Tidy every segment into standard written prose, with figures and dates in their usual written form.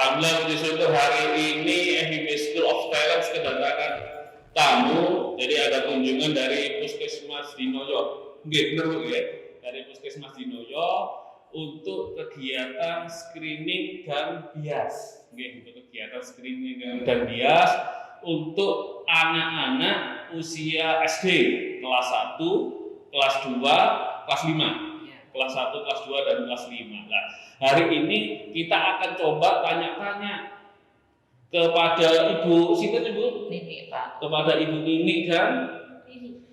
Alhamdulillah puji syukur hari ini FIB School of Talents kedatangan tamu. Jadi ada kunjungan dari Puskesmas Dinoyo. Nggih, bener Bu ya. Dari Puskesmas Dinoyo untuk kegiatan screening dan bias. Nggih, untuk kegiatan screening dan bias untuk anak-anak usia SD kelas 1, kelas 2, kelas 5. Kelas 1, kelas 2, dan kelas 5. Nah, hari ini kita akan coba tanya-tanya kepada Ibu Sinten Ibu? Nini, Pak. Kepada Ibu Nini dan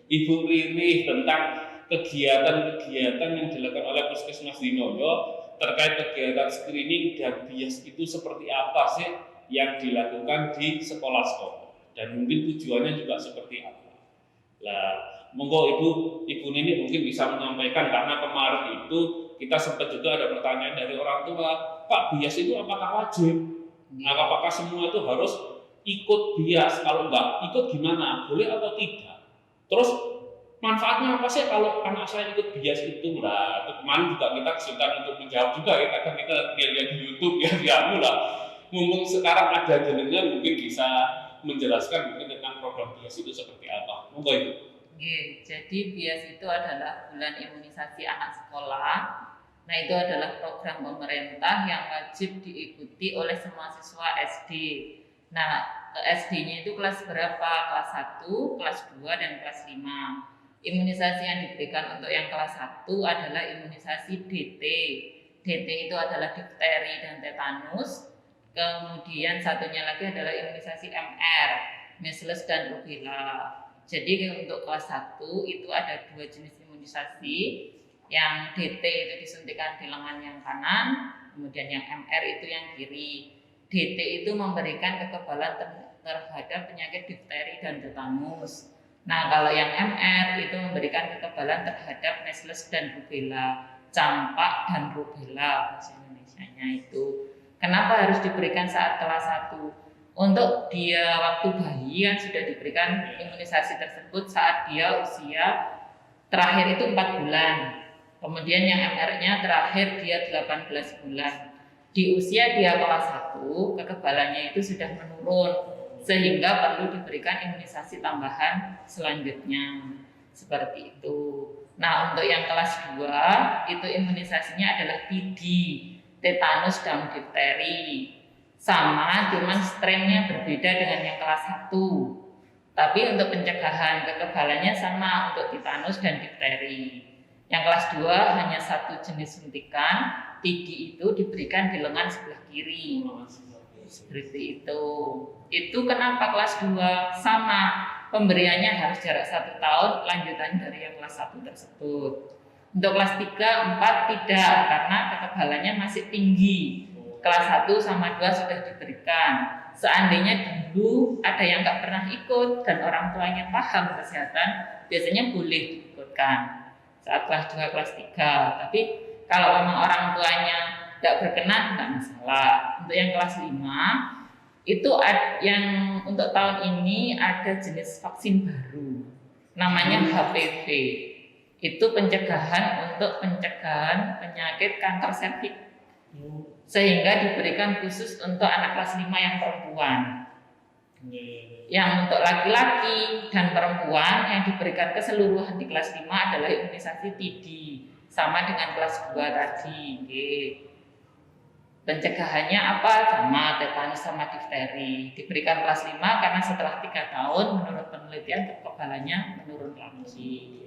Ibu Riri tentang kegiatan-kegiatan yang dilakukan oleh Puskesmas Dinoyo terkait kegiatan screening dan bias itu seperti apa sih yang dilakukan di sekolah-sekolah dan mungkin tujuannya juga seperti apa. Nah, monggo Ibu Nini mungkin bisa menyampaikan karena kemarin itu kita sempat juga ada pertanyaan dari orang tua, Pak, bias itu apakah wajib? Apakah semua itu harus ikut bias? Kalau enggak ikut gimana? Boleh atau tidak? Terus manfaatnya apa sih kalau anak saya ikut bias itu? Nah, kemarin juga kita kesulitan untuk menjawab juga ya, kadang kita lihat di YouTube ya, dianu lah. Mumpung sekarang ada jenengan mungkin bisa menjelaskan mungkin tentang program bias itu seperti apa. Monggo Ibu. Jadi bias itu adalah bulan imunisasi anak sekolah. Nah, itu adalah program pemerintah yang wajib diikuti oleh semua siswa SD. Nah, SD-nya itu kelas berapa? Kelas 1, kelas 2, dan kelas 5. Imunisasi yang diberikan untuk yang kelas 1 adalah imunisasi DT. DT itu adalah difteri dan tetanus. Kemudian satunya lagi adalah imunisasi MR, measles dan rubella. Jadi untuk kelas 1 itu ada 2 jenis imunisasi. Yang DT itu disuntikan di lengan yang kanan, kemudian yang MR itu yang kiri. DT itu memberikan kekebalan terhadap penyakit difteri dan tetanus. Nah, kalau yang MR itu memberikan kekebalan terhadap measles dan rubella, campak dan rubella bahasa Indonesianya itu. Kenapa harus diberikan saat kelas 1? Untuk dia waktu bayi kan sudah diberikan imunisasi tersebut saat dia usia terakhir itu 4 bulan. Kemudian yang MR-nya terakhir dia 18 bulan. Di usia dia kelas 1, kekebalannya itu sudah menurun sehingga perlu diberikan imunisasi tambahan selanjutnya. Seperti itu. Nah, untuk yang kelas 2 itu imunisasinya adalah TB, tetanus dan difteri. Sama, cuman strainnya berbeda dengan yang kelas 1. Tapi untuk pencegahan kekebalannya sama untuk tetanus dan difteri. Yang kelas 2 hanya 1 jenis suntikan, TB itu diberikan di lengan sebelah kiri. Seperti itu. Itu kenapa kelas 2 sama, pemberiannya harus jarak 1 tahun lanjutan dari yang kelas 1 tersebut. Untuk kelas 3, 4 tidak, karena kekebalannya masih tinggi. Kelas 1 sama 2 sudah diberikan. Seandainya dulu ada yang nggak pernah ikut dan orang tuanya paham kesehatan, biasanya boleh diikutkan saat kelas 2, kelas 3. Tapi kalau memang orang tuanya nggak berkenan, nggak masalah. Untuk yang kelas 5, itu yang untuk tahun ini ada jenis vaksin baru, namanya HPV. Itu pencegahan untuk pencegahan penyakit kanker serviks. Sehingga diberikan khusus untuk anak kelas 5 yang perempuan. Yang untuk laki-laki dan perempuan yang diberikan keseluruhan di kelas 5 adalah imunisasi TB, sama dengan kelas 2 tadi. Pencegahannya apa? Sama, tetanus sama difteri. Diberikan kelas 5 karena setelah 3 tahun menurut penelitian kekebalannya menurun lagi.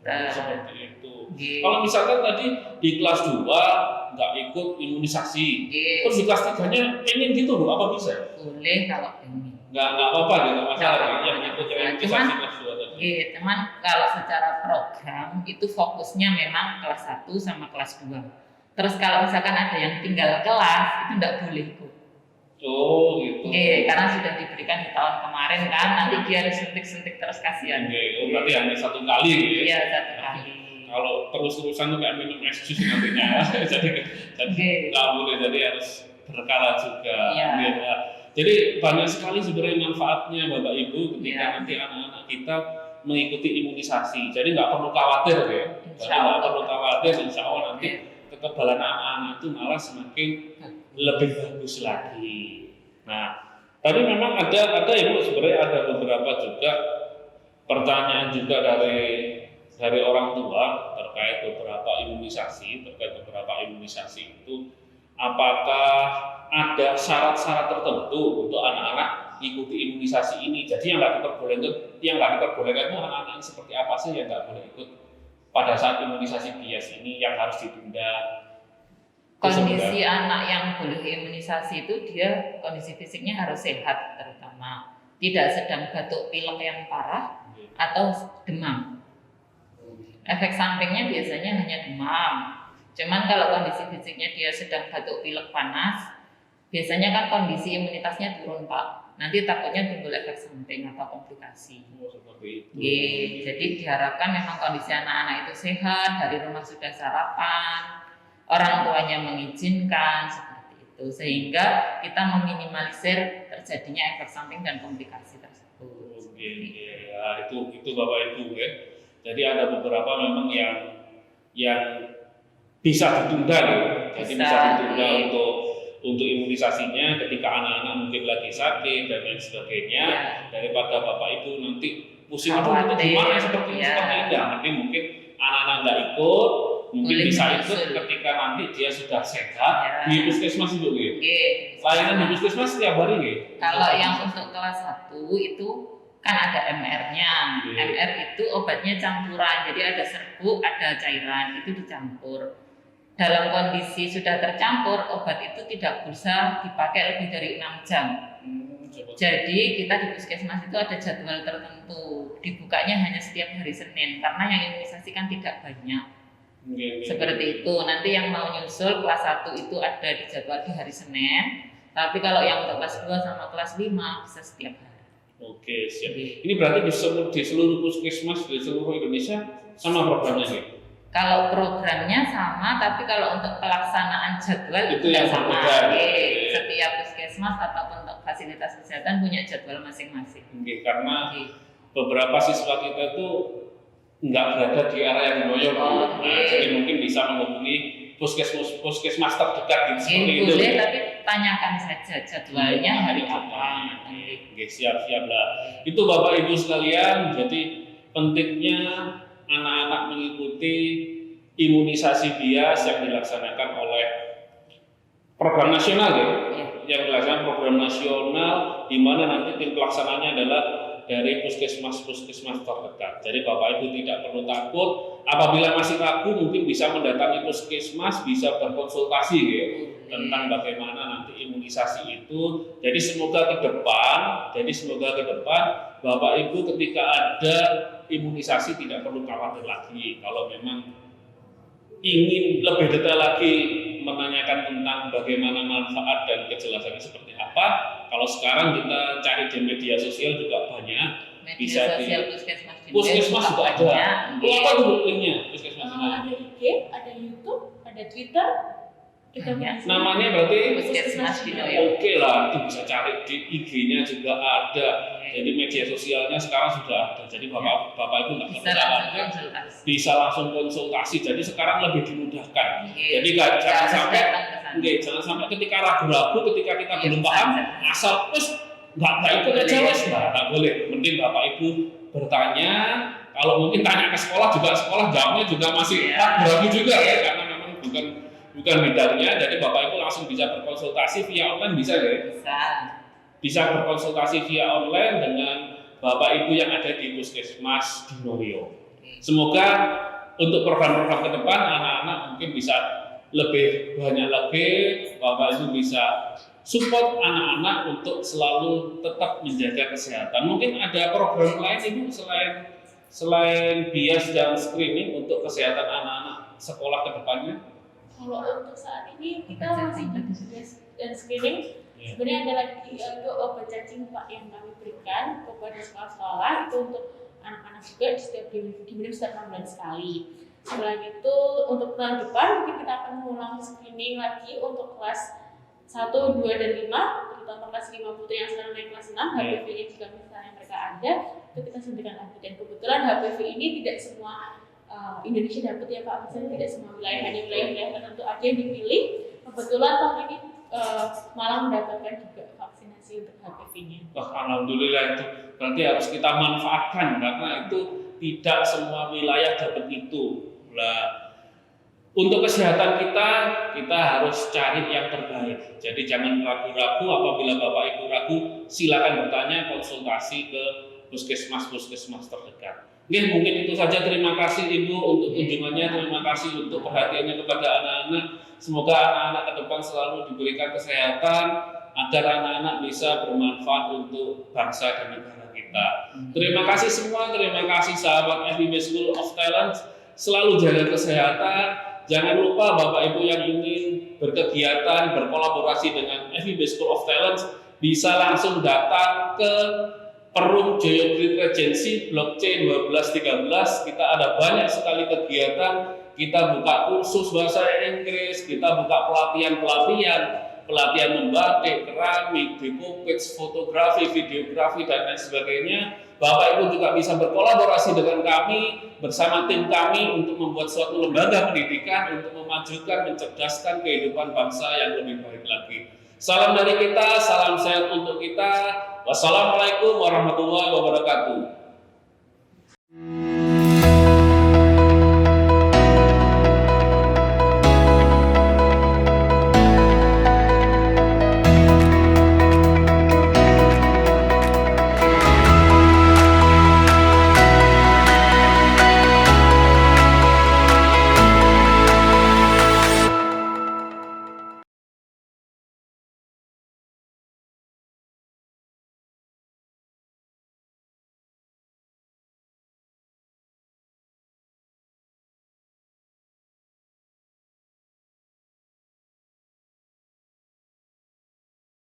Seperti itu. Kalau misalkan tadi di kelas 2 nggak ikut imunisasi, terus di kelas 3-nya pengen gitu loh, apa bisa? Boleh kalau pengen. Nggak apa-apa, nggak masalah. Yang ikut imunisasi kelas 2 tadi. Cuman kalau secara program itu fokusnya memang kelas 1 sama kelas 2. Terus kalau misalkan ada yang tinggal kelas, itu nggak boleh ikut. Oh gitu. Karena sudah diberikan di tahun kemarin kan, nanti dia harus suntik-suntik terus, kasihan. Berarti hanya 1 kali gitu ya? Iya, 1 kali. Kalau terus-terusan tuh kayak minum es jus nantinya, jadi nggak boleh, jadi harus berkala juga. Iya. Jadi banyak sekali sebenarnya manfaatnya Bapak Ibu ketika nanti anak-anak kita mengikuti imunisasi. Jadi nggak perlu khawatir ya, nggak perlu khawatir, insya Allah nanti kekebalan anak-anak itu malah semakin lebih bagus lagi. Nah, tapi memang ada Ibu, sebenarnya ada beberapa juga pertanyaan juga dari orang tua terkait beberapa imunisasi itu, apakah ada syarat-syarat tertentu untuk anak-anak ikuti imunisasi ini. Jadi yang nggak diperbolehkan itu anak-anak yang seperti apa sih yang nggak boleh ikut pada saat imunisasi bias ini, yang harus ditunda. Kondisi anak yang boleh imunisasi itu dia kondisi fisiknya harus sehat, terutama tidak sedang batuk pilek yang parah atau demam. Efek sampingnya biasanya hanya demam. Cuman kalau kondisi fisiknya dia sedang batuk pilek panas, biasanya kan kondisi imunitasnya turun Pak. Nanti takutnya timbul efek samping atau komplikasi. Seperti itu. Jadi diharapkan memang kondisi anak-anak itu sehat, dari rumah sudah sarapan, orang tuanya mengizinkan, seperti itu, sehingga kita meminimalisir terjadinya efek samping dan komplikasi tersebut. Oke, ya, itu Bapak Ibu ya. Jadi ada beberapa memang yang bisa ditunda gitu. Jadi bisa ditunda untuk imunisasinya ketika anak-anak mungkin lagi sakit dan lain sebagainya, daripada Bapak Ibu nanti pusing itu gimana seperti ini. Nanti mungkin anak-anak nggak ikut, mungkin bisa ikut ketika nanti dia sudah sehat di puskesmas itu gitu. Layanan di puskesmas setiap hari gitu. Kalau yang untuk kelas 1 itu kan ada MR-nya. MR itu obatnya campuran, jadi ada serbuk, ada cairan, itu dicampur. Dalam kondisi sudah tercampur, obat itu tidak bisa dipakai lebih dari 6 jam. Jadi kita di puskesmas itu ada jadwal tertentu, dibukanya hanya setiap hari Senin karena yang imunisasi kan tidak banyak. Seperti itu. Nanti yang mau nyusul kelas 1 itu ada di jadwal di hari Senin, tapi kalau yang untuk kelas 2 sama kelas 5 bisa setiap hari. Oke, siap. Ini berarti di seluruh puskesmas di seluruh Indonesia sama programnya nih? Kalau programnya sama, tapi kalau untuk pelaksanaan jadwal itu yang sama. Oke. Setiap puskesmas ataupun untuk fasilitas kesehatan punya jadwal masing-masing. Karena beberapa siswa kita tuh nggak berada di area yang Dinoyo, jadi mungkin bisa menghubungi puskesmas terdekat gitu seperti itu. Boleh, tapi tanyakan saja jadwalnya hari apa. Siap lah. Itu Bapak Ibu sekalian, jadi pentingnya anak-anak mengikuti imunisasi bias yang dilaksanakan oleh program nasional yang dilaksanakan program nasional, di mana nanti tim pelaksananya adalah dari puskesmas terdekat. Jadi Bapak Ibu tidak perlu takut. Apabila masih ragu, mungkin bisa mendatangi puskesmas, bisa berkonsultasi tentang bagaimana nanti imunisasi itu. Jadi semoga ke depan Bapak Ibu ketika ada imunisasi tidak perlu khawatir lagi. Kalau memang ingin lebih detail lagi menanyakan tentang bagaimana manfaat dan kejelasannya seperti apa, kalau sekarang kita cari di media sosial juga banyak. Media sosial puskesmas juga ada. Apa dulu linknya puskesmas? Ada IG, ada YouTube, ada Twitter. Namanya berarti Puskesmas Dinoyo. Oke lah, itu bisa cari di IG-nya juga ada. Jadi media sosialnya sekarang sudah ada. Jadi Bapak Ibu nggak perlu bisa langsung konsultasi. Jadi sekarang lebih dimudahkan. Jadi jangan sampai ketika ragu-ragu, ketika kita belum paham, asal terus nggak ikut aja wes, nggak boleh. Mending Bapak Ibu bertanya. Kalau mungkin tanya ke sekolah jawabnya juga masih ragu juga karena memang bukan bidangnya. Jadi Bapak Ibu langsung bisa berkonsultasi via online, bisa ya? Bisa berkonsultasi via online dengan Bapak Ibu yang ada di Puskesmas Dinoyo. Semoga untuk program-program ke depan anak-anak mungkin bisa lebih banyak lagi, Bapak Ibu bisa support anak-anak untuk selalu tetap menjaga kesehatan. Mungkin ada program lain Ibu selain bias dan screening untuk kesehatan anak-anak sekolah ke depannya? Kalau untuk saat ini kita masih di bias dan screening. Sebenarnya ada lagi untuk obat cacing Pak yang kami berikan kepada sekolah-sekolah itu untuk anak-anak juga diminum setiap 6 bulan sekali. Selain itu untuk tahun depan mungkin kita akan mengulang screening lagi untuk kelas 1, 2, dan 5, terutama kelas 5 putri yang sekarang naik kelas 6, HPV-nya juga misalnya mereka ada, itu kita suntikan lagi. Dan kebetulan HPV ini tidak semua Indonesia dapat ya Pak, misalnya tidak semua wilayah, hanya wilayah-wilayah tertentu aja yang dipilih. Kebetulan tahun ini malah mendapatkan juga vaksinasi untuk HPV-nya. Wah, alhamdulillah itu berarti harus kita manfaatkan karena itu tidak semua wilayah dapat itu. Nah, untuk kesehatan kita harus cari yang terbaik. Jadi jangan ragu-ragu, apabila Bapak Ibu ragu, silakan bertanya, konsultasi ke puskesmas terdekat. Oke, mungkin itu saja. Terima kasih Ibu untuk kunjungannya, terima kasih untuk perhatiannya kepada anak-anak. Semoga anak-anak ke depan selalu diberikan kesehatan agar anak-anak bisa bermanfaat untuk bangsa dan negara kita. Terima kasih semua, terima kasih sahabat FIB School of Talent. Selalu jaga kesehatan. Jangan lupa Bapak Ibu yang ingin berkegiatan, berkolaborasi dengan FIB School of Talent bisa langsung datang ke Perum Joyo Grid Regency Blok C 1213. Kita ada banyak sekali kegiatan. Kita buka kursus bahasa Inggris, kita buka pelatihan membatik, keramik, decoupage, fotografi, videografi dan lain sebagainya. Bapak Ibu juga bisa berkolaborasi dengan kami bersama tim kami untuk membuat suatu lembaga pendidikan untuk memajukan, mencerdaskan kehidupan bangsa yang lebih baik lagi. Salam dari kita, salam sehat untuk kita. Wassalamualaikum warahmatullahi wabarakatuh.